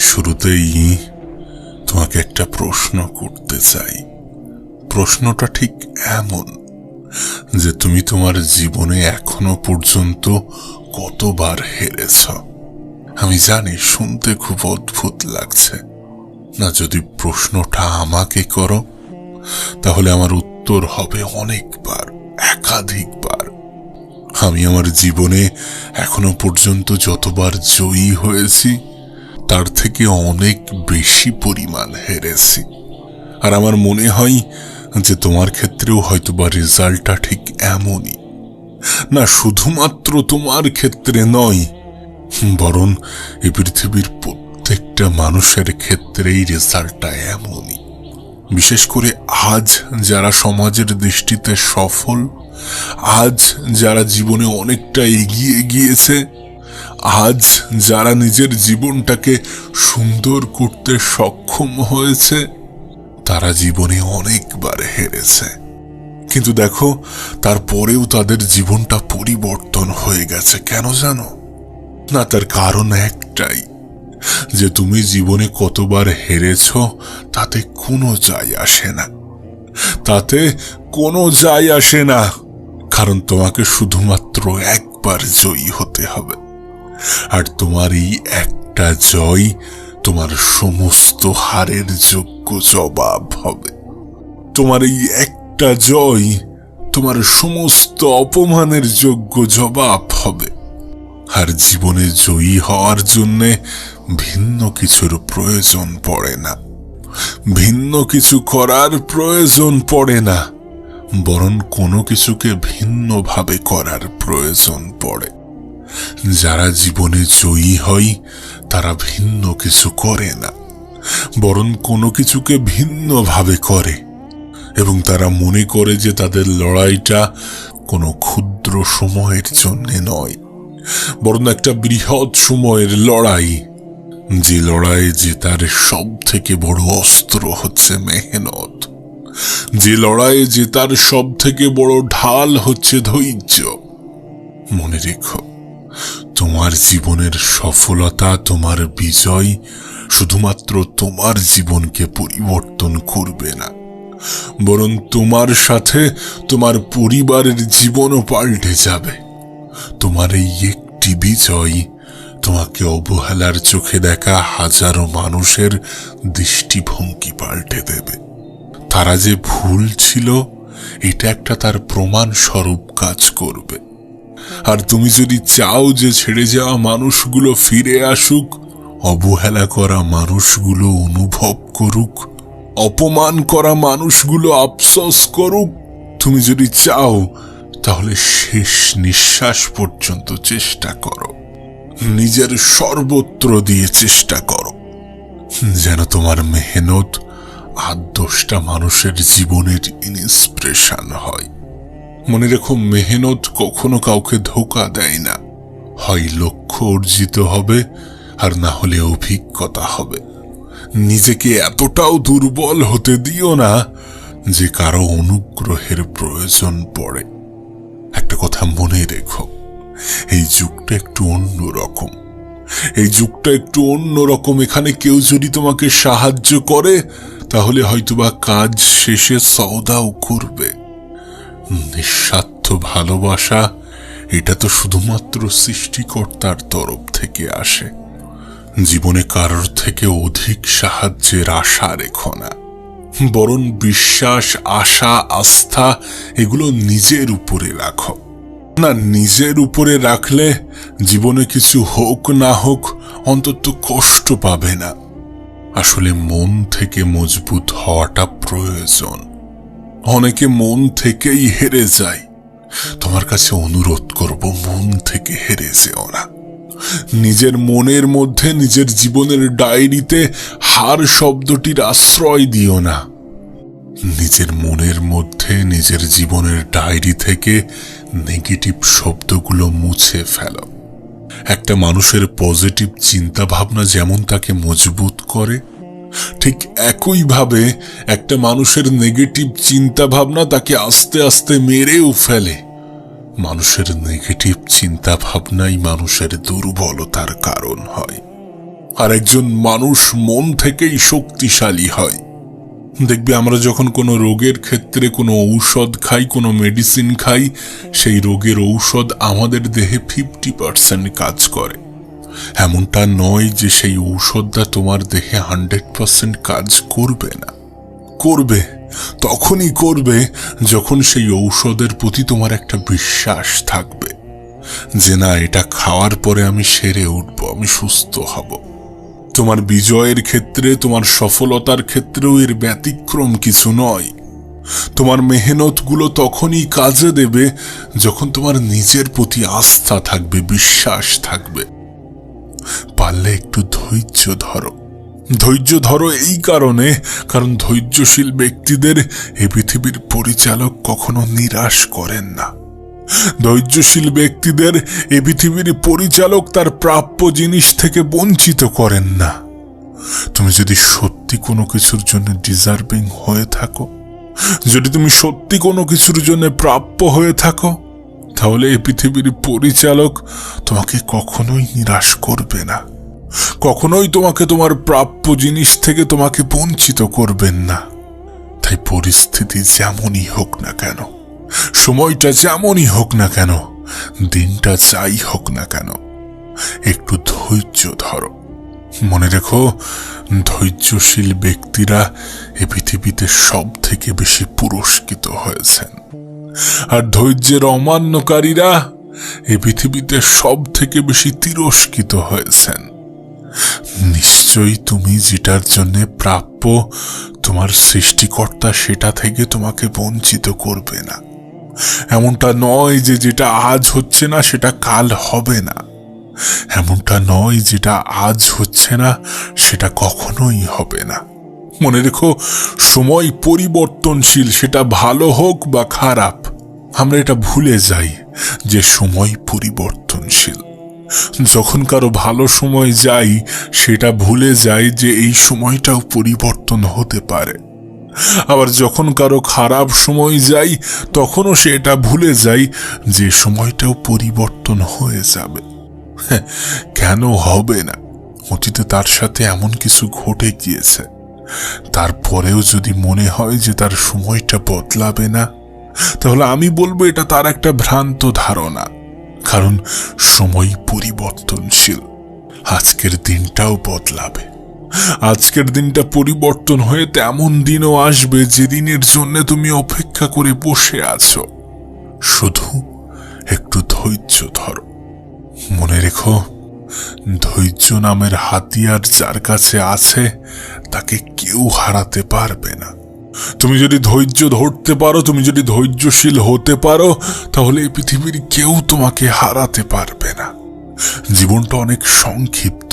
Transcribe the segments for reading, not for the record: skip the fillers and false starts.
শুরুতেই তোমাকে একটা প্রশ্ন করতে চাই। প্রশ্নটা ঠিক এমন যে তুমি তোমার জীবনে এখনো পর্যন্ত কতবার হেরেছ। আমি জানি শুনতে খুব অদ্ভুত লাগছে না। যদি প্রশ্নটা আমাকে করো তাহলে আমার উত্তর হবে অনেকবার, একাধিকবার। আমি আমার জীবনে এখনো পর্যন্ত যতবার জয়ী হয়েছি তার থেকে অনেক বেশি পরিমাণ হেরেছি। আর আমার মনে হয় যে তোমার ক্ষেত্রেও হয়তোবা রেজাল্টটা ঠিক এমনই। না, শুধুমাত্র তোমার ক্ষেত্রে নয়, বরং এই পৃথিবীর প্রত্যেকটা মানুষের ক্ষেত্রেই রেজাল্টটা এমনই। বিশেষ করে আজ যারা সমাজের দৃষ্টিতে সফল, আজ যারা জীবনে অনেকটা এগিয়ে গিয়েছে, আজ যারা নিজের জীবনটাকে সুন্দর করতে সক্ষম হয়েছে, তারা জীবনে অনেকবার হেরেছে। কিন্তু দেখো, তারপরেও তাদের জীবনটা পরিবর্তন হয়ে গেছে। কেন জানো? না, তার কারণ একটাই, যে তুমি জীবনে কতবার হেরেছ তাতে কোনো যায় আসে না। তাতে কোনো যায় আসে না, কারণ তোমাকে শুধুমাত্র একবার জয়ী হতে হবে। আর তোমার এই একটা জয় তোমার সমস্ত হারের যোগ্য জবাব হবে। তোমার এই একটা জয় তোমার সমস্ত অপমানের যোগ্য জবাব হবে। আর জীবনে জয়ী হওয়ার জন্যে ভিন্ন কিছুর প্রয়োজন পড়ে না, ভিন্ন কিছু করার প্রয়োজন পড়ে না, বরং কোনো কিছুকে ভিন্নভাবে করার প্রয়োজন পড়ে। যারা জীবনে জয়ী হয় তারা ভিন্ন কিছু করে না, বরং কোনো কিছুকে ভিন্নভাবে করে, এবং তারা মনে করে যে তাদের লড়াইটা কোনো ক্ষুদ্র সময়ের জন্য নয়, বরং একটা বৃহৎ সময়ের লড়াই। যে লড়াই জেতার সব থেকে বড় অস্ত্র হচ্ছে মেহনত। যে লড়াই জেতার সব থেকে বড় ঢাল হচ্ছে ধৈর্য। মনে রেখো, তোমার জীবনের সফলতা, তোমার বিজয় শুধুমাত্র তোমার জীবনকে পরিবর্তন করবে না, বরং তোমার সাথে তোমার পরিবারের জীবনও পাল্টে যাবে। তোমার এই একটি বিজয় তোমাকে অবহেলার চোখে দেখা হাজারো মানুষের দৃষ্টিভঙ্গি পাল্টে দেবে। তারা যে ভুল ছিল এটা একটা তার প্রমাণ স্বরূপ কাজ করবে। আর তুমি যদি চাও যে ছেড়ে যাওয়া মানুষগুলো ফিরে আসুক, অবহেলা করা মানুষগুলো অনুভব করুক, অপমান করা মানুষগুলো আফসোস করুক, তুমি যদি চাও তাহলে শেষ নিঃশ্বাস পর্যন্ত চেষ্টা করো, নিজের সর্বত্র দিয়ে চেষ্টা করো, যেন তোমার মেহনত 8-10টা মানুষের জীবনের ইন্সপিরেশন হয়। মনে রেখো, মেহনত কখনো কাউকে ধোঁকা দেয় না। হয় লক্ষ্য অর্জিত হবে, আর না হলে অভিজ্ঞতা হবে। নিজেকে এতটাও দুর্বল হতে দিও না যে কারো অনুগ্রহের প্রয়োজন পড়ে। একটা কথা মনে রেখো, এই যুগটা একটু অন্যরকম। এই যুগটা একটু অন্যরকম। এখানে কেউ যদি তোমাকে সাহায্য করে তাহলে হয়তোবা কাজ শেষে সওদাও করবে। নিঃস্বার্থ ভালোবাসা এটা তো শুধুমাত্র সৃষ্টিকর্তার তরফ থেকে আসে। জীবনে কারোর থেকে অধিক সাহায্যের আশা রেখো না, বরং বিশ্বাস, আশা, আস্থা এগুলো নিজের উপরে রাখো। না, নিজের উপরে রাখলে জীবনে কিছু হোক না হোক অন্তত কষ্ট পাবে না। আসলে মন থেকে মজবুত হওয়াটা প্রয়োজন। অনেকে মন থেকেই হেরে যায়। তোমার কাছে অনুরোধ করব, মন থেকে হেরে যেও না। নিজের মনের মধ্যে, নিজের জীবনের ডায়েরিতে হার শব্দটির আশ্রয় দিও না। নিজের মনের মধ্যে, নিজের জীবনের ডায়েরি থেকে নেগেটিভ শব্দগুলো মুছে ফেলো। একটা মানুষের পজিটিভ চিন্তা ভাবনা যেমন তাকে মজবুত করে, ঠিক একইভাবে একটা মানুষের নেগেটিভ চিন্তা ভাবনা তাকে আস্তে আস্তে মেরেও ফেলে। মানুষের নেগেটিভ চিন্তা ভাবনাই মানুষের দুর্বলতার কারণ হয়। আর একজন মানুষ মন থেকেই শক্তিশালী হয়। দেখবে আমরা যখন কোনো রোগের ক্ষেত্রে কোনো ঔষধ খাই, কোনো মেডিসিন খাই, সেই রোগের ঔষধ আমাদের দেহে 50% কাজ করে। এমনটা নয় যে সেই ঔষধটা তোমার দেহে 100% কাজ করবে না। করবে, তখনই করবে যখন সেই ঔষধের প্রতি তোমার একটা বিশ্বাস থাকবে যে না, এটা খাওয়ার পরে আমি সেরে উঠব, আমি সুস্থ হব। তোমার বিজয়ের ক্ষেত্রে, তোমার সফলতার ক্ষেত্রেও এর ব্যতিক্রম কিছু নয়। তোমার মেহনতগুলো তখনই কাজে দেবে যখন তোমার নিজের প্রতি আস্থা থাকবে, বিশ্বাস থাকবে। পারলে একটু ধৈর্য ধরো। ধৈর্য ধরো এই কারণে, কারণ ধৈর্যশীল ব্যক্তিদের এই পৃথিবীর পরিচালক কখনো নিরাশ করেন না। ধৈর্যশীল ব্যক্তিদের এই পৃথিবীর পরিচালক তার প্রাপ্য জিনিস থেকে বঞ্চিত করেন না। তুমি যদি সত্যি কোনো কিছুর জন্য ডিজার্ভিং হয়ে থাকো, যদি তুমি সত্যি কোনো কিছুর জন্য প্রাপ্য হয়ে থাকো, তাহলে এই পৃথিবীর পরিচালক তোমাকে কখনোই নিরাশ করবে না। কখনোই তোমাকে তোমার প্রাপ্য জিনিস থেকে তোমাকে বঞ্চিত করবেন না। তাই পরিস্থিতি যেমনই হোক না কেন, সময়টা যেমনই হোক না কেন, দিনটা যাই হোক না কেন, একটু ধৈর্য ধরো। মনে রেখো, ধৈর্যশীল ব্যক্তিরা এ পৃথিবীতে সব থেকে বেশি পুরস্কৃত হয়েছেন, আর ধৈর্যের অমান্যকারীরা এ পৃথিবীতে সব থেকে বেশি তিরস্কৃত হয়েছেন। নিশ্চয়ই তুমি যেটার জন্য প্রাপ্য, তোমার সৃষ্টিকর্তা সেটা থেকে তোমাকে বঞ্চিত করবে না। এমনটা নয় যে যেটা আজ হচ্ছে না সেটা কাল হবে না। এমনটা নয় যেটা আজ হচ্ছে না সেটা কখনোই হবে না। মনে রেখো, সময় পরিবর্তনশীল, সেটা ভালো হোক বা খারাপ। আমরা এটা ভুলে যাই যে সময় পরিবর্তনশীল। যখন কারো ভালো সময় যাই, সেটা ভুলে যাই যে এই সময়টাও পরিবর্তন হতে পারে। আবার যখন কারো খারাপ সময় যাই, তখনও সেটা ভুলে যাই যে সময়টাও পরিবর্তন হয়ে যাবে। কেন হবে না? অতীতে তার সাথে এমন কিছু ঘটে গিয়েছে, তারপরেও যদি মনে হয় যে তার সময়টা বদলাবে না, তাহলে আমি বলবো এটা তার একটা ভ্রান্ত ধারণা। কারণ সময় পরিবর্তনশীল। আজকের দিনটাও বদলাবে। আজকের দিনটা পরিবর্তন হয়ে তেমন দিনও আসবে যে দিনের জন্য তুমি অপেক্ষা করে বসে আছো। শুধু একটু ধৈর্য ধরো। মনে রেখো, ধৈর্য নামের হাতিয়ার যার কাছে আছে তাকে কেউ হারাতে পারবে না। তুমি যদি ধৈর্য ধরতে পারো, তুমি যদি ধৈর্যশীল হতে পারো, তাহলে এই পৃথিবীর কেউ তোমাকে হারাতে পারবে না। জীবনটা অনেক সংক্ষিপ্ত,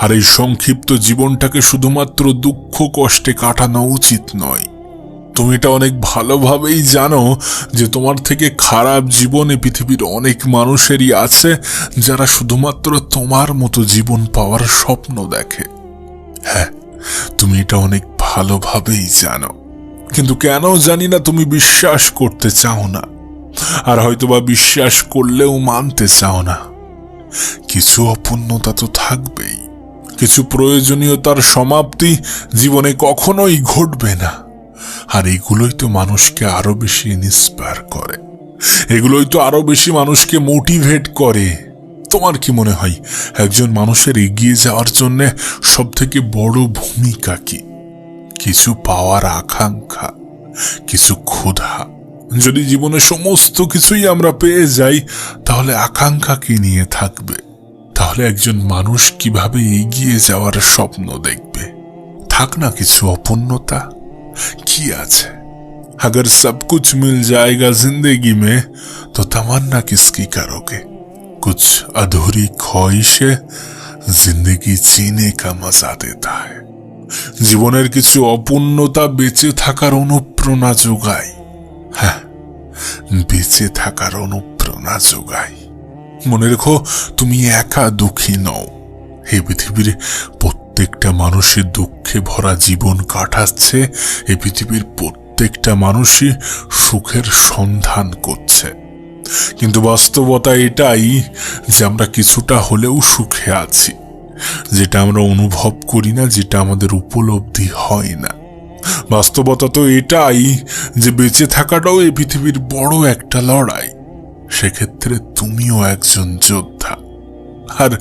আর এই সংক্ষিপ্ত জীবনটাকে শুধুমাত্র দুঃখ কষ্টে কাটানো উচিত নয়। তুমি এটা অনেক ভালোভাবেই জানো যে তোমার থেকে খারাপ জীবনে পৃথিবীর অনেক মানুষেরই আছে, যারা শুধুমাত্র তোমার মতো জীবন পাওয়ার স্বপ্ন দেখে। হ্যাঁ, তুমি এটা অনেক ভালোভাবেই জানো, কিন্তু কেন জানি না তুমি বিশ্বাস করতে চাও না, আর হয়তোবা বিশ্বাস করলেও মানতে চাও না। কিছু অপূর্ণতা তো থাকবেই, কিছু প্রয়োজনীয়তার সমাপ্তি জীবনে কখনোই ঘটবে না। আর এগুলোই তো মানুষকে আরো বেশি ইন্সপায়ার করে, এগুলোই তো আরো বেশি মানুষকে মোটিভেট করে। তোমার কি মনে হয় একজন মানুষের এগিয়ে যাওয়ার জন্য সব থেকে বড় ভূমিকা কি? কিছু পাওয়ার আকাঙ্ক্ষা, কিছু ক্ষুধা। যদি জীবনে সমস্ত কিছুই আমরা পেয়ে যাই, তাহলে আকাঙ্ক্ষা কি নিয়ে থাকবে? তাহলে একজন মানুষ কিভাবে এগিয়ে যাওয়ার স্বপ্ন দেখবে? থাক না কিছু অপূর্ণতা, কি আছে? अगर सब कुछ मिल जाएगा जिंदगी में तो तमन्ना किसकी करोगे? कुछ अधूरी ख्वाहिशें जिंदगी जीने का मजा देता है। জীবনের কিছু অপূর্ণতা বেঁচে থাকার অনুপ্রেরণা যোগায়। হ্যাঁ, বেঁচে থাকার অনুপ্রেরণা যোগায়। মনে রেখো, তুমি একা দুঃখী নও। এই পৃথিবীর প্রত্যেকটা মানুষের দুঃখে ভরা জীবন কাটাচ্ছে। এই পৃথিবীর প্রত্যেকটা মানুষই সুখের সন্ধান করছে, কিন্তু বাস্তবতা এটাই যে আমরা কিছুটা হলেও সুখে আছি। যেটা আমরা অনুভব করি না, যেটা আমাদের উপলব্ধি হয় না। বাস্তবতা তো এটাই যে বেঁচে থাকাটাও এই পৃথিবীর বড় একটা লড়াই। সেক্ষেত্রে তুমিও একজন যোদ্ধা, আর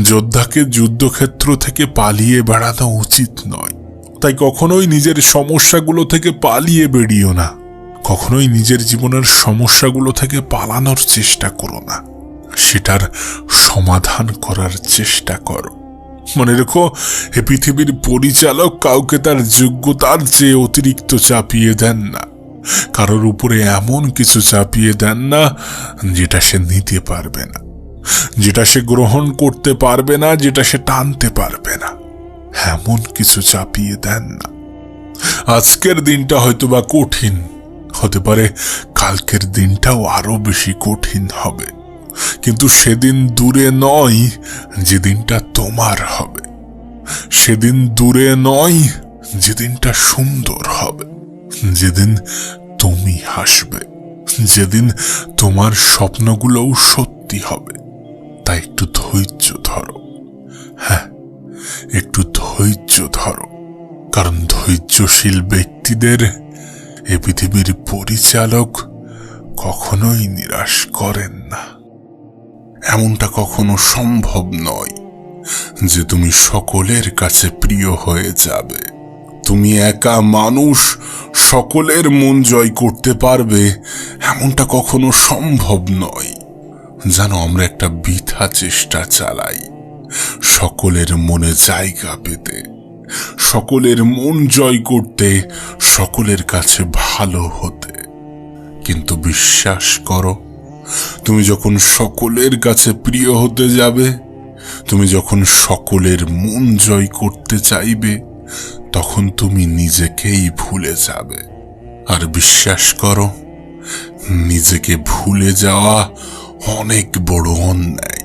যোদ্ধাকে যুদ্ধক্ষেত্র থেকে পালিয়ে বেড়ানো উচিত নয়। তাই কখনোই নিজের সমস্যাগুলো থেকে পালিয়ে বেরিও না, কখনোই নিজের জীবনের সমস্যাগুলো থেকে পালানোর চেষ্টা করো না, সেটার সমাধান করার চেষ্টা করো। মনে রেখো, এ পৃথিবীর পরিচালক কাউকে তার যোগ্যতার চেয়ে অতিরিক্ত চাপিয়ে দেন না, কারোর উপরে এমন কিছু চাপিয়ে দেন না যেটা সে নিতে পারবে না, যেটা সে গ্রহণ করতে পারবে না, যেটা সে টানতে পারবে না। এমন কিছু চাপিয়ে দেন না। আজকের দিনটা হয়তোবা কঠিন হতে পারে, কালকের দিনটাও আরো বেশি কঠিন হবে, কিন্তু সেদিন দূরে নয় যেদিনটা তোমার হবে, সেদিন দূরে নয় যেদিনটা সুন্দর হবে, যেদিন তুমি হাসবে, যেদিন তোমার স্বপ্নগুলোও সত্যি হবে। তাই একটু ধৈর্য ধরো, হ্যাঁ একটু ধৈর্য ধরো, কারণ ধৈর্যশীল ব্যক্তিদের এ পৃথিবীর পরিচালক কখনোই নিরাশ করেন না। এমনটা কখনো সম্ভব নয় যে তুমি সকলের কাছে প্রিয় হয়ে যাবে, তুমি একা মানুষ সকলের মন জয় করতে পারবে, এমনটা কখনো সম্ভব নয়। জানো, আমরা একটা বৃথা চেষ্টা চালাই সকলের মনে জায়গা পেতে, সকলের মন জয় করতে, সকলের কাছে ভালো হতে। কিন্তু বিশ্বাস করো, তুমি যখন সকলের কাছে প্রিয় হতে যাবে, তুমি যখন সকলের মন জয় করতে চাইবে, তখন তুমি নিজেকেই ভুলে যাবে। আর বিশ্বাস করো, নিজেকে ভুলে যাওয়া অনেক বড় অন্যায়।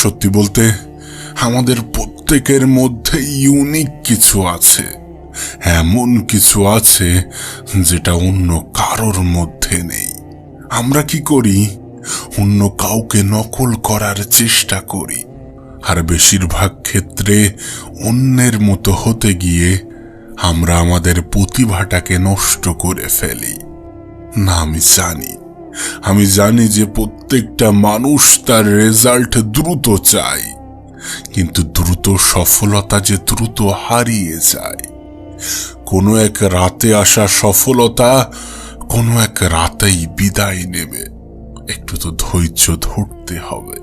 সত্যি বলতে, আমাদের প্রত্যেকের মধ্যে ইউনিক কিছু আছে, এমন কিছু আছে যেটা অন্য কারোর মধ্যে নেই। আমরা কি করি? অন্য কাউকে নকল করার চেষ্টা করি, আর বেশিরভাগ ক্ষেত্রে অন্যের মতো হতে গিয়ে আমরা আমাদের প্রতিভাটাকে নষ্ট করে ফেলি। না, আমি জানি যে প্রত্যেকটা মানুষ তার রেজাল্ট দ্রুত চায়, কিন্তু দ্রুত সফলতা যে দ্রুত হারিয়ে যায়। কোনো এক রাতে আসা সফলতা কোনো এক রাতেই বিদায় নেবে। একটু তো ধৈর্য ধরতে হবে।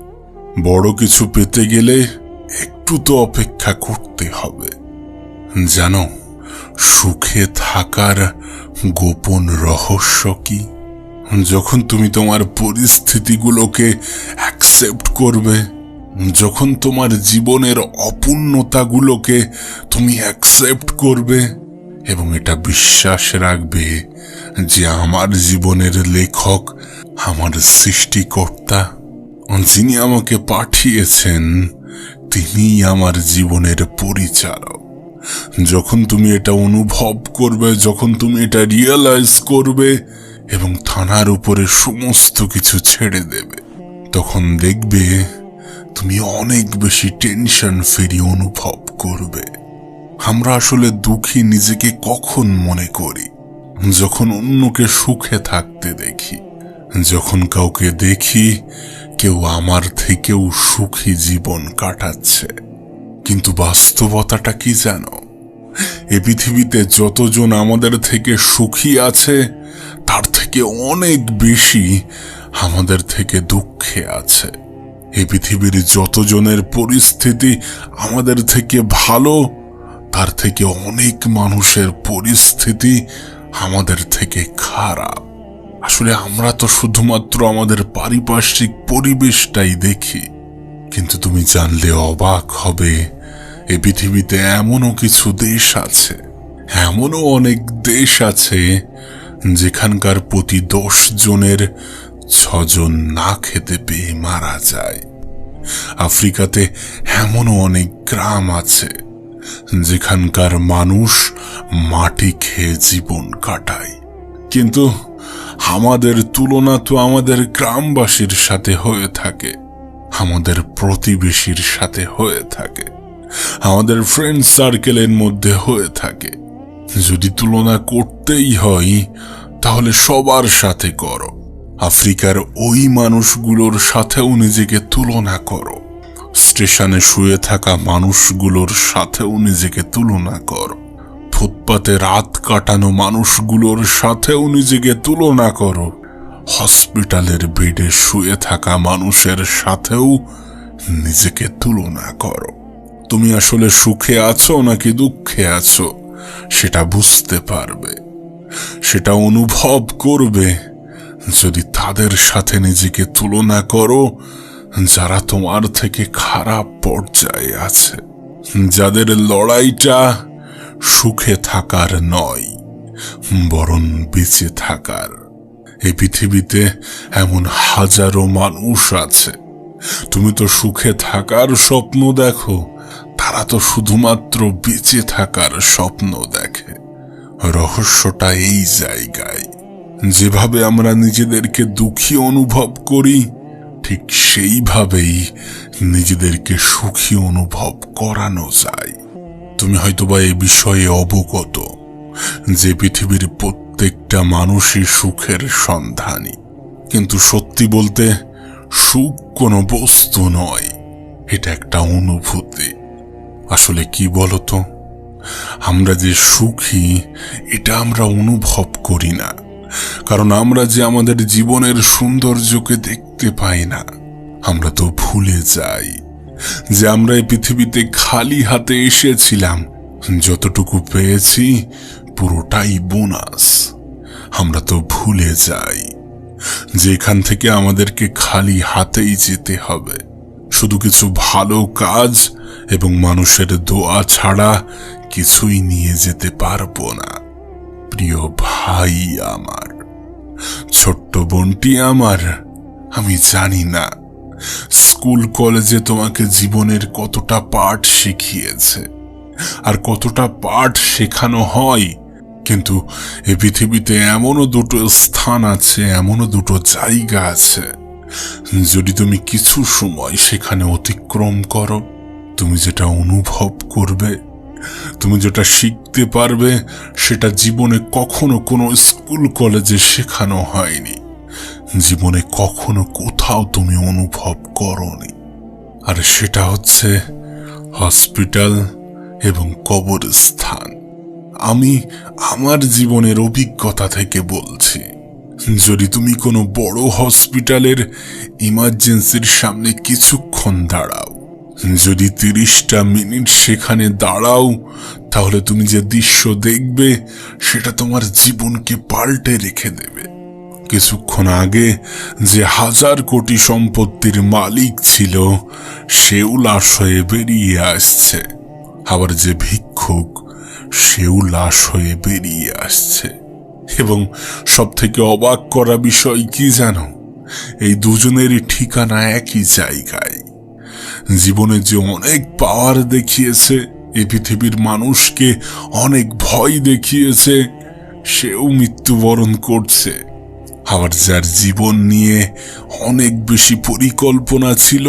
বড় কিছু পেতে গেলে একটু তো অপেক্ষা করতে হবে। জানো, সুখে থাকার গোপন রহস্য কি? যখন তুমি তোমার পরিস্থিতিগুলোকে অ্যাকসেপ্ট করবে, যখন তোমার জীবনের অপূর্ণতাগুলোকে তুমি অ্যাকসেপ্ট করবে এবং এটা বিশ্বাস রাখবে যে আমার জীবনের লেখক আমার সৃষ্টিকর্তা, যিনি আমাকে পাঠিয়েছেন, তিনিই আমার জীবনের পরিচালক। যখন তুমি এটা অনুভব করবে, যখন তুমি এটা রিয়েলাইজ করবে এবং থানার উপরে সমস্ত কিছু ছেড়ে দেবে, তখন দেখবে তুমি অনেক বেশি টেনশন ফ্রি অনুভব করবে। আমরা আসলে দুঃখী নিজেকে কখন মনে করি? যখন অন্যকে সুখে থাকতে দেখি, যখন কাউকে দেখি কেউ আমার থেকেও সুখী জীবন কাটাচ্ছে। কিন্তু বাস্তবতাটা কি জানো? এ পৃথিবীতে যতজন আমাদের থেকে সুখী আছে, তার থেকে অনেক বেশি আমাদের থেকে দুঃখে আছে। এই পৃথিবীর যতজনের পরিস্থিতি আমাদের থেকে ভালো, তার থেকে অনেক মানুষের পরিস্থিতি আমাদের থেকে খারাপ। আসলে আমরা তো শুধুমাত্র আমাদের পারিপার্শ্বিক পরিবেশটাই দেখি, কিন্তু তুমি জানলে অবাক হবে, এই পৃথিবীতে এমনও কিছু দেশ আছে, এমনও অনেক দেশ আছে যেখানকার প্রতি 10 জনের 6 জন না খেতে পেয়ে মারা যায়। আফ্রিকাতে এমনও অনেক গ্রাম আছে যেখানকার মানুষ মাটি খেয়ে জীবন কাটায়। কিন্তু আমাদের তুলনা তো আমাদের গ্রামবাসীর সাথে হয়ে থাকে। আমাদের প্রতিবেশীর সাথে হয়ে থাকে, আমাদের ফ্রেন্ড সার্কেলের মধ্যে হয়ে থাকে। যদি তুলনা করতেই হয় তাহলে সবার সাথে করো। আফ্রিকার ওই মানুষগুলোর সাথেও নিজেকে তুলনা করো, স্টেশনে শুয়ে থাকা মানুষগুলোর সাথেও নিজেকে তুলনা করো, ফুটপাতে রাত কাটানো মানুষগুলোর সাথেও নিজেকে তুলনা করো, হসপিটালের বেডে শুয়ে থাকা মানুষের সাথেও নিজেকে তুলনা করো। তুমি আসলে সুখে আছো নাকি দুঃখে আছো সেটা বুঝতে পারবে, সেটা অনুভব করবে যদি তাদের সাথে নিজেকে তুলনা করো যারা তোমার থেকে খারাপ পর্যায়ে আছে, যাদের লড়াইটা সুখে থাকার নয় বরং বেঁচে থাকার। এই পৃথিবীতে এমন হাজারো মানুষ আছে, তুমি তো সুখে থাকার স্বপ্ন দেখো, তারা তো শুধুমাত্র বেঁচে থাকার স্বপ্ন দেখে। রহস্যটা এই জায়গায়, যেভাবে আমরা নিজেদেরকে দুঃখী অনুভব করি ঠিক সেইভাবেই নিজেদেরকে সুখী অনুভব করানো যায়। তুমি হয়তোবা এই বিষয়ে অবগত যে পৃথিবীর প্রত্যেকটা মানুষই সুখের সন্ধানী, কিন্তু সত্যি বলতে সুখ কোনো বস্তু নয়, এটা একটা অনুভূতি। আসলে কি বলতো, আমরা যে সুখী এটা আমরা অনুভব করি না, কারণ আমরা যে আমাদের জীবনের সৌন্দর্যকে দেখতে পাই না। আমরা তো ভুলে যাই যে আমরা এই পৃথিবীতে খালি হাতে এসেছিলাম, যতটুকু পেয়েছি পুরোটাই বোনাস। আমরা তো ভুলে যাই যে এখান থেকে আমাদেরকে খালি হাতেই যেতে হবে, শুধু কিছু ভালো কাজ এবং মানুষের দোয়া ছাড়া কিছুই নিয়ে যেতে পারবো না। প্রিয় ভাই আমার, ছোট্ট বোনটি আমার, আমি জানি না স্কুল কলেজে তোমাকে জীবনের কতটা পাঠ শিখিয়েছে আর কতটা পাঠ শেখানো হয়, কিন্তু এই পৃথিবীতে এমনও দুটো স্থান আছে, এমনও দুটো জায়গা আছে, যদি তুমি কিছু সময় সেখানে অতিক্রম করো, তুমি যেটা অনুভব করবে, তুমি যেটা শিখতে পারবে, সেটা জীবনে কখনো কোনো স্কুল কলেজে শেখানো হয়নি, জীবনে কখনো কোথাও তুমি অনুভব করনি। আর সেটা হচ্ছে হসপিটাল এবং কবরস্থান। আমি আমার জীবনের অভিজ্ঞতা থেকে বলছি, যদি তুমি কোনো বড় হসপিটালের ইমার্জেন্সির সামনে কিছুক্ষণ দাঁড়াও, যদি 30টা মিনিট সেখানে দাঁড়াও, তাহলে তুমি যে দৃশ্য দেখবে সেটা তোমার জীবনকে পাল্টে রেখে দেবে। কিছুক্ষণ আগে যে 1000 কোটি সম্পত্তির মালিক ছিল সেও লাশ হয়ে বেরিয়ে আসছে, আবার যে ভিক্ষুক সেও লাশ হয়ে বেরিয়ে আসছে। এবং সব থেকে অবাক করা বিষয় কি জানো, এই দুজনেরই ঠিকানা একই জায়গায়। জীবনে যে অনেক পাওয়ার দেখিয়েছে, এই পৃথিবীর মানুষকে অনেক ভয় দেখিয়েছে, সেও মৃত্যুবরণ করছে। আবার যার জীবন নিয়ে অনেক বেশি পরিকল্পনা ছিল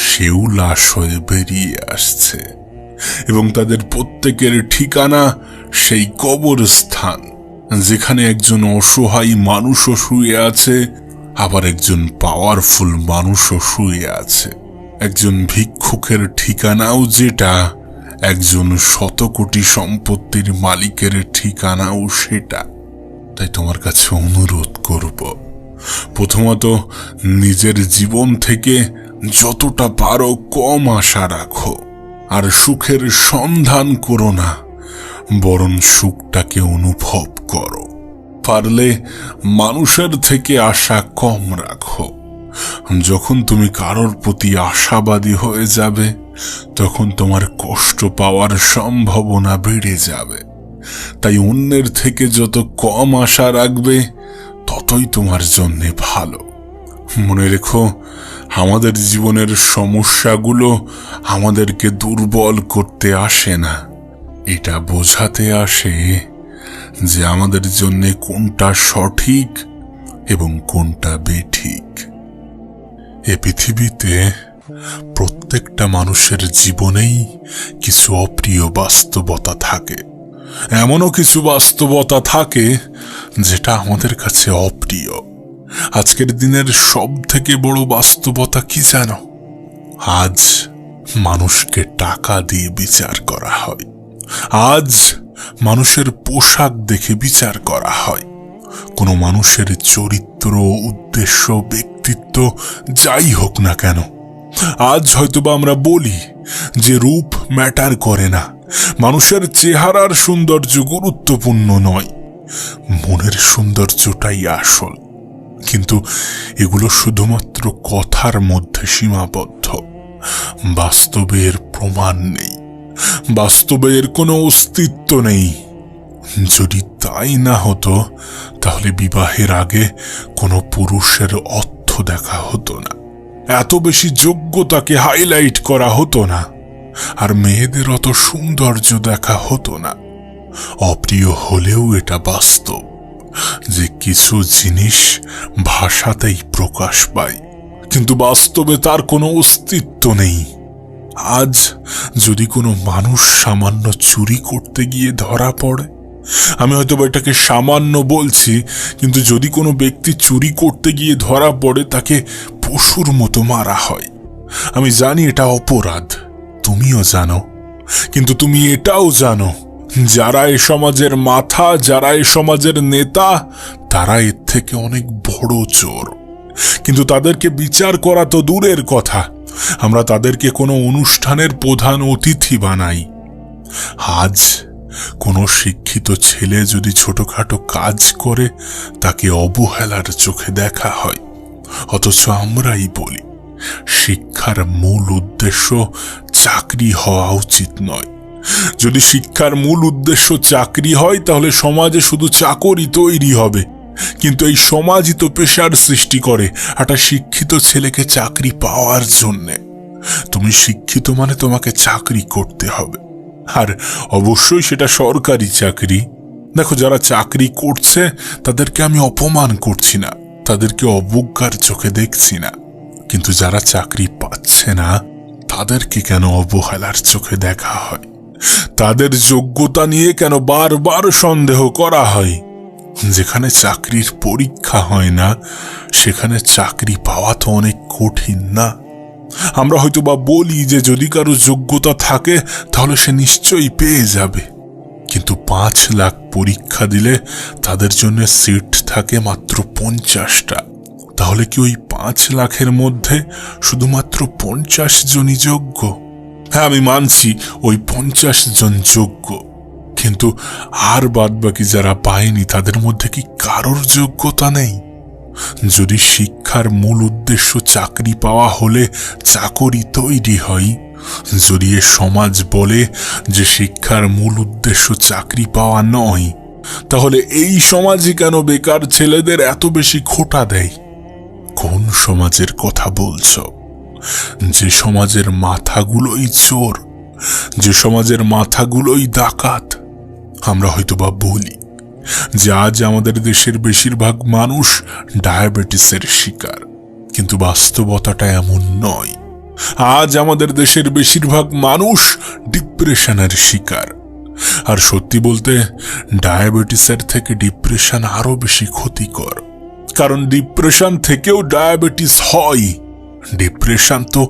সেও লাশ হয়ে বেরিয়ে আসছে। এবং তাদের প্রত্যেকের ঠিকানা সেই কবরস্থান, যেখানে একজন অসহায় মানুষও শুয়ে আছে, আবার একজন পাওয়ারফুল মানুষও শুয়ে আছে। একজন ভিক্ষুকের ঠিকানাও যেটা, একজন 100 কোটি সম্পত্তির মালিকের ঠিকানাও সেটা। তাই তোমার কাছে অনুরোধ করব, প্রথমত নিজের জীবন থেকে যতটা পারো কম আশা রাখো, আর সুখের সন্ধান করো না, বরং সুখটাকে অনুভব করো। পারলে মানুষের থেকে আশা কম রাখো। যখন তুমি কারোর প্রতি আশাবাদী হয়ে যাবে, তখন তোমার কষ্ট পাওয়ার সম্ভাবনা বেড়ে যাবে। তাই অন্যের থেকে যত কম আশা রাখবে ততই তোমার জন্য ভালো। মনে রেখো, আমাদের জীবনের সমস্যাগুলো আমাদেরকে দুর্বল করতে আসে না, এটা বোঝাতে আসে যে আমাদের জন্য কোনটা সঠিক এবং কোনটা বেঠিক। এ পৃথিবীতে প্রত্যেকটা মানুষের জীবনেই কিছু অপ্রিয় বাস্তবতা থাকে। এমনও কিছু বাস্তবতা থাকে যেটা আমাদের কাছে অপ্রিয়। আজকের দিনের সব থেকে বড় বাস্তবতা কি জানো? আজ মানুষকে টাকা দিয়ে বিচার করা হয়। আজ মানুষের পোশাক দেখে বিচার করা হয়। কোনো মানুষের চরিত্র, উদ্দেশ্য, ব্যক্তিত্ব যাই হোক না কেন, আজ হয়তোবা আমরা বলি যে রূপ ম্যাটার করে না, মানুষের চেহারার সৌন্দর্য গুরুত্বপূর্ণ নয়, মনের সৌন্দর্যটাই আসল। কিন্তু এগুলো শুধুমাত্র কথার মধ্যে সীমাবদ্ধ। বাস্তবের প্রমাণ নেই, বাস্তবের কোনো অস্তিত্ব নেই। যদি তাই না হতো তাহলে বিবাহের আগে কোনো পুরুষের অর্থ দেখা হতো না, এত বেশি যোগ্যতাকে হাইলাইট করা হতো না, আর মেয়েদের অত সৌন্দর্য দেখা হতো না। অপ্রিয় হলেও এটা বাস্তব যে কিছু জিনিস ভাষাতেই প্রকাশ পায়, কিন্তু বাস্তবে তার কোনো অস্তিত্ব নেই। আজ যদি কোনো মানুষ সামান্য চুরি করতে গিয়ে ধরা পড়ে, আমি হয়তো এটাকে সামান্য বলছি, কিন্তু যদি কোনো ব্যক্তি চুরি করতে গিয়ে ধরা পড়ে তাকে পশুর মতো মারা হয়। আমি জানি এটা অপরাধ, তুমিও জানো, কিন্তু তুমি এটাও জানো যারা এ সমাজের মাথা, যারা এ সমাজের নেতা, তারা এর থেকে অনেক বড় চোর। কিন্তু তাদেরকে বিচার করা তো দূরের কথা, আমরা তাদেরকে কোনো অনুষ্ঠানের প্রধান অতিথি বানাই। আজ কোনো শিক্ষিত ছেলে যদি ছোটখাটো কাজ করে তাকে অবহেলার চোখে দেখা হয়, অথচ আমরাই বলি শিক্ষার মূল উদ্দেশ্য চাকরি হওয়া উচিত নয়। যদি শিক্ষার মূল উদ্দেশ্য চাকরি হয় তাহলে সমাজে শুধু চাকরি তৈরি হবে, কিন্তু এই সমাজই তো পেশার সৃষ্টি করে একটা শিক্ষিত ছেলেকে চাকরি পাওয়ার জন্যে। তুমি শিক্ষিত মানে তোমাকে চাকরি করতে হবে, আর অবশ্যই সেটা সরকারি চাকরি। দেখো, যারা চাকরি করছে তাদেরকে আমি অপমান করছি না, তাদেরকে অবজ্ঞার চোখে দেখছি না, কিন্তু যারা চাকরি পাচ্ছে না তাদেরকে কেন অবহেলার চোখে দেখা হয়? তাদের যোগ্যতা নিয়ে কেন বারবার সন্দেহ করা হয়? যেখানে চাকরির পরীক্ষা হয় না সেখানে চাকরি পাওয়া তো অনেক কঠিন না? আমরা হয়তো বা বলি যে যদি কারো যোগ্যতা থাকে তাহলে সে নিশ্চয়ই পেয়ে যাবে, কিন্তু 5 লাখ পরীক্ষা দিলে তাদের জন্য সিট থাকে মাত্র 50টা। তাহলে কি ওই 5 লাখের মধ্যে শুধুমাত্র 50 জনই যোগ্য? হ্যাঁ, আমি মানছি ওই 50 জন যোগ্য, কিন্তু আর বাদবাকি যারা পায়নি তাদের মধ্যে কি কারোর যোগ্যতা নেই? যদি শিক্ষার মূল উদ্দেশ্য চাকরি পাওয়া হলে চাকরি তৈরি হয়, যদি এ সমাজ বলে যে শিক্ষার মূল উদ্দেশ্য চাকরি পাওয়া নয়, তাহলে এই সমাজই কেন বেকার ছেলেদের এত বেশি খোঁটা দেয়? কোন সমাজের কথা বলছো? যে সমাজের মাথাগুলোই চোর, যে সমাজের মাথাগুলোই ডাকাত। আমরা হয়তোবা বলি যে আজ আমাদের দেশের বেশিরভাগ মানুষ ডায়াবেটিসের শিকার, কিন্তু বাস্তবতাটা এমন নয়। আজ আমাদের দেশের বেশিরভাগ মানুষ ডিপ্রেশনের শিকার। আর সত্যি বলতে ডায়াবেটিসের থেকে ডিপ্রেশন আরো বেশি ক্ষতিকর, কারণ ডিপ্রেশন থেকেও ডায়াবেটিস হয়। ডিপ্রেশন তো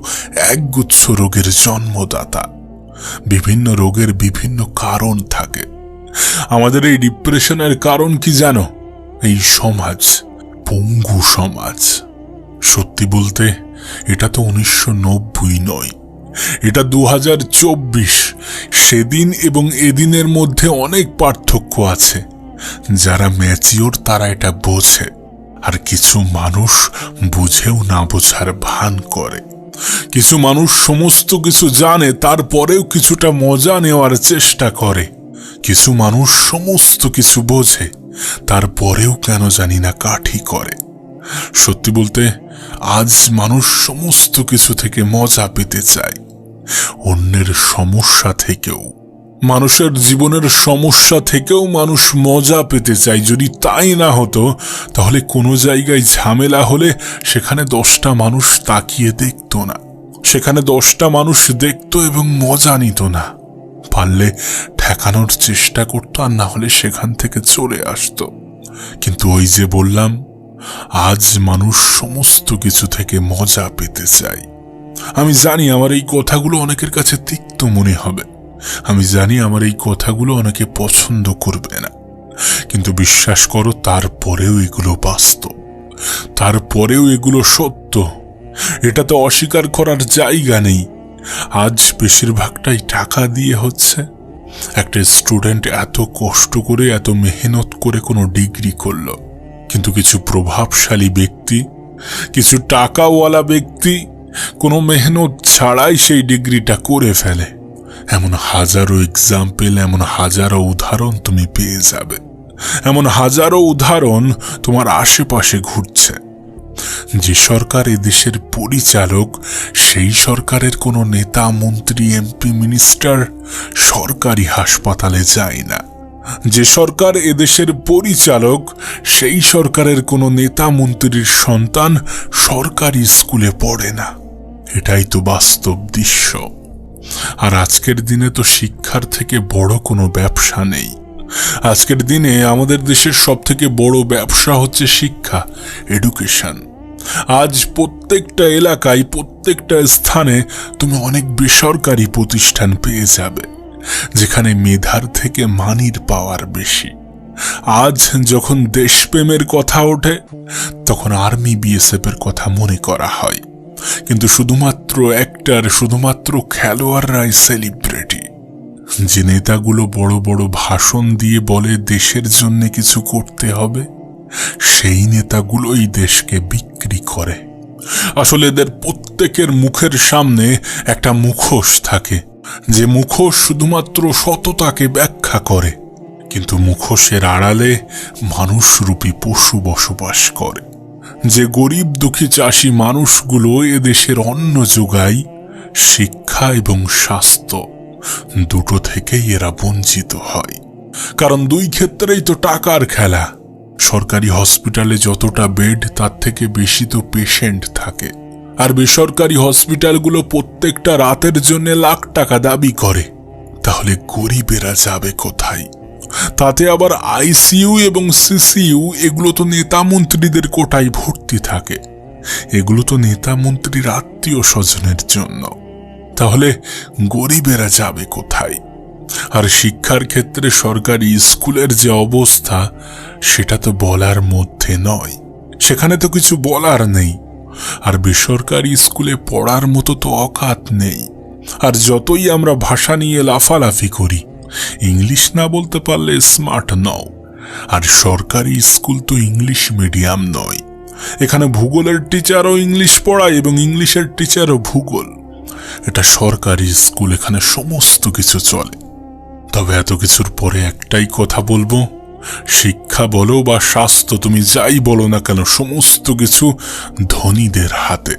একগুচ্ছ রোগের জন্মদাতা। বিভিন্ন রোগের বিভিন্ন কারণ থাকে। আমাদের এই ডিপ্রেশনের কারণ কি জানো? এই সমাজ, পঙ্গু সমাজ। সত্যি বলতে এটা তো 1990 নয়, এটা 2024। সেদিন এবং এদিনের মধ্যে অনেক পার্থক্য আছে। যারা ম্যাচিওর তারা এটা বোঝে, আর কিছু মানুষ বুঝেও না বোঝার ভান করে। কিছু মানুষ সমস্ত কিছু জানে তারপরেও কিছুটা মজা নেওয়ার চেষ্টা করে। কিছু মানুষ সমস্ত কিছু বোঝে তারপরেও কেন জানি না কাঠি করে। সত্যি বলতে আজ মানুষ সমস্ত কিছু থেকে মজা পেতে চায়, অন্যের সমস্যা থেকেও। মানুষের জীবনের সমস্যা থেকেও মানুষ মজা পেতে চায়। যদি তাই না হতো তাহলে কোনো জায়গায় ঝামেলা হলে সেখানে 10টা মানুষ তাকিয়ে দেখতো না, সেখানে 10টা মানুষ দেখতো এবং মজা নিত না। পারলে ঠেকানোর চেষ্টা করতো, আর না হলে সেখান থেকে চলে আসতো। কিন্তু ওই যে বললাম, আজ মানুষ সমস্ত কিছু থেকে মজা পেতে চায়। আমি জানি আমার এই কথাগুলো অনেকের কাছে তিক্ত মনে হবে, আমি জানি আমার এই কথাগুলো অনেকে পছন্দ করবে না, কিন্তু বিশ্বাস করো তারপরেও এগুলো বাস্তব, তারপরেও এগুলো সত্য। এটা তো অস্বীকার করার জায়গা নেই। আজ বেশিরভাগটাই টাকা দিয়ে হচ্ছে। একটা স্টুডেন্ট এত কষ্ট করে, এত মেহনত করে কোনো ডিগ্রি করলো, কিন্তু কিছু প্রভাবশালী ব্যক্তি, কিছু টাকাওয়ালা ব্যক্তি কোনো মেহনত ছাড়াই সেই ডিগ্রিটা করে ফেলে। এমন হাজারো এক্সাম্পল, এমন হাজারো উদাহরণ তুমি পেয়ে যাবে, এমন হাজারো উদাহরণ তোমার আশেপাশে ঘুরছে। যে সরকার এদেশের পরিচালক, সেই সরকারের কোনো নেতা, মন্ত্রী, এমপি, মিনিস্টার সরকারি হাসপাতালে যায় না। যে সরকার এদেশের পরিচালক, সেই সরকারের কোনো নেতা মন্ত্রীর সন্তান সরকারি স্কুলে পড়ে না। এটাই তো বাস্তব দৃশ্য। আর আজকের দিনে তো শিক্ষার থেকে বড় কোনো ব্যবসা নেই। আজকের দিনে আমাদের দেশের সব থেকে বড় ব্যবসা হচ্ছে শিক্ষা, এডুকেশন। আজ প্রত্যেকটা এলাকায়, প্রত্যেকটা স্থানে তুমি অনেক বেসরকারি প্রতিষ্ঠান পেয়ে যাবে, যেখানে মেধার থেকে মানির পাওয়ার বেশি। আজ যখন দেশপ্রেমের কথা ওঠে তখন আর্মি, বিএসএফ এর কথা মনে করা হয়, কিন্তু শুধুমাত্র খেলোয়াড়রাই সেলিব্রিটি। যে নেতাগুলো বড় বড় ভাষণ দিয়ে বলে দেশের জন্য কিছু করতে হবে, সেই নেতাগুলোই দেশকে বিক্রি করে। আসলে এদের প্রত্যেকের মুখের সামনে একটা মুখোশ থাকে, যে মুখোশ শুধুমাত্র সততাকে ব্যাখ্যা করে, কিন্তু মুখোশের আড়ালে মানুষরূপী পশু বসবাস করে। যে গরিব দুঃখী চাষি মানুষগুলো এদেশের অন্ন যোগায়, শিক্ষা এবং স্বাস্থ্য দুটো থেকেই এরা বঞ্চিত হয়। কারণ দুই ক্ষেত্রেই তো টাকার খেলা। সরকারি হসপিটালে যতটা বেড, তার থেকে বেশি তো পেশেন্ট থাকে, আর বেসরকারি হসপিটালগুলো প্রত্যেকটা রাতের জন্য লাখ টাকা দাবি করে। তাহলে গরিবেরা যাবে কোথায়? তাতে আবার আইসিইউ এবং সিসিইউ, এগুলো তো নেতা মন্ত্রীদের কোটায় ভর্তি থাকে। এগুলো তো নেতা মন্ত্রীর আত্মীয় স্বজনের জন্য। তাহলে গরিবেরা যাবে কোথায়? আর শিক্ষার ক্ষেত্রে সরকারি স্কুলের যে অবস্থা, সেটা তো বলার মধ্যে নয়। সেখানে তো কিছু বলার নেই। আর বেসরকারি স্কুলে পড়ার মতো তো অকাত নেই। আর যতই আমরা ভাষা নিয়ে লাফালাফি করি, ইংলিশ না বলতে পারলে স্মার্ট নও। আর সরকারি স্কুল তো ইংলিশ মিডিয়াম নয়। এখানে ভূগোলের টিচারও ইংলিশ পড়ায় এবং ইংলিশের টিচারও ভূগোল। এটা সরকারি স্কুল, এখানে সমস্ত কিছু চলে। তবে এত কিছুর পরে একটাই কথা বলবো, শিক্ষা বলো বা স্বাস্থ্য, তুমি যাই বলো না কেন, সমস্ত কিছু ধনীদের হাতে।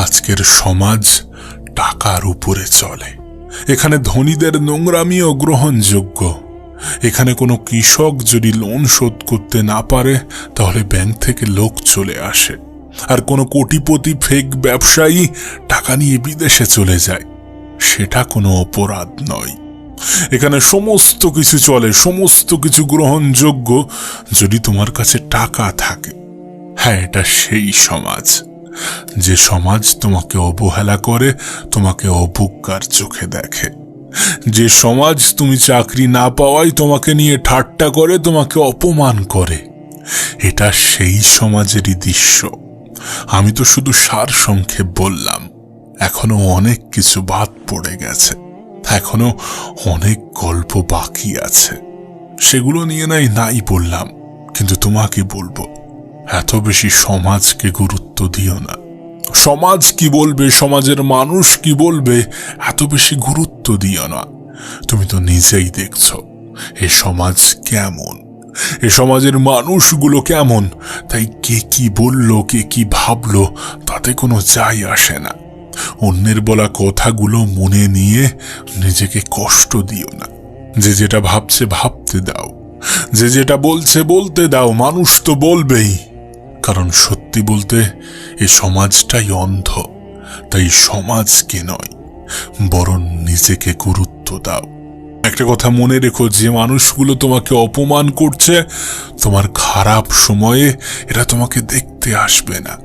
আজকের সমাজ টাকার উপরে চলে। এখানে ধনীদের নোংরামিও গ্রহণযোগ্য। এখানে কোনো কৃষক যদি লোন শোধ করতে না পারে, তাহলে ব্যাংক থেকে লোক চলে আসে। আর কোনো কোটিপতি ফেক ব্যবসায়ী টাকা নিয়ে বিদেশে চলে যায়, সেটা কোনো অপরাধ নয়। এখানে সমস্ত কিছু চলে, সমস্ত কিছু গ্রহণযোগ্য, যদি তোমার কাছে টাকা থাকে। হ্যাঁ, এটা সেই সমাজ, যে সমাজ তোমাকে অবহেলা করে, তোমাকে অবজ্ঞার চোখে দেখে। যে সমাজ তুমি চাকরি না পাওয়াই তোমাকে নিয়ে ঠাট্টা করে, তোমাকে অপমান করে। এটা সেই সমাজেরই দৃশ্য। আমি তো শুধু সারসংক্ষেপ বললাম, এখনো অনেক কিছু বাদ পড়ে গেছে, এখনো অনেক গল্প বাকি আছে। সেগুলো নিয়ে নাই বললাম, কিন্তু তোমাকে বলবো, এত বেশি সমাজকে গুরুত্ব দিও না। সমাজ কি বলবে, সমাজের মানুষ কি বলবে, এত বেশি গুরুত্ব দিও না। তুমি তো নিজেই দেখছো এ সমাজ কেমন, এ সমাজের মানুষগুলো কেমন। তাই কে কি বললো, কে কি ভাবলো, তাতে কোনো যায় আসে না। অন্যের বলা কথাগুলো মনে নিয়ে নিজেকে কষ্ট দিও না। যে যেটা ভাবছে ভাবতে দাও, যে যেটা বলছে বলতে দাও। মানুষ তো বলবেই, কারণ সত্যি বলতে এই সমাজটাই অন্ধ। তাই সমাজকে নয়, বরং নিজেকে গুরুত্ব দাও। একটা কথা মনে রেখো, যে মানুষগুলো তোমাকে অপমান করছে, তোমার খারাপ সময়ে এরা তোমাকে দেখতে আসবে না।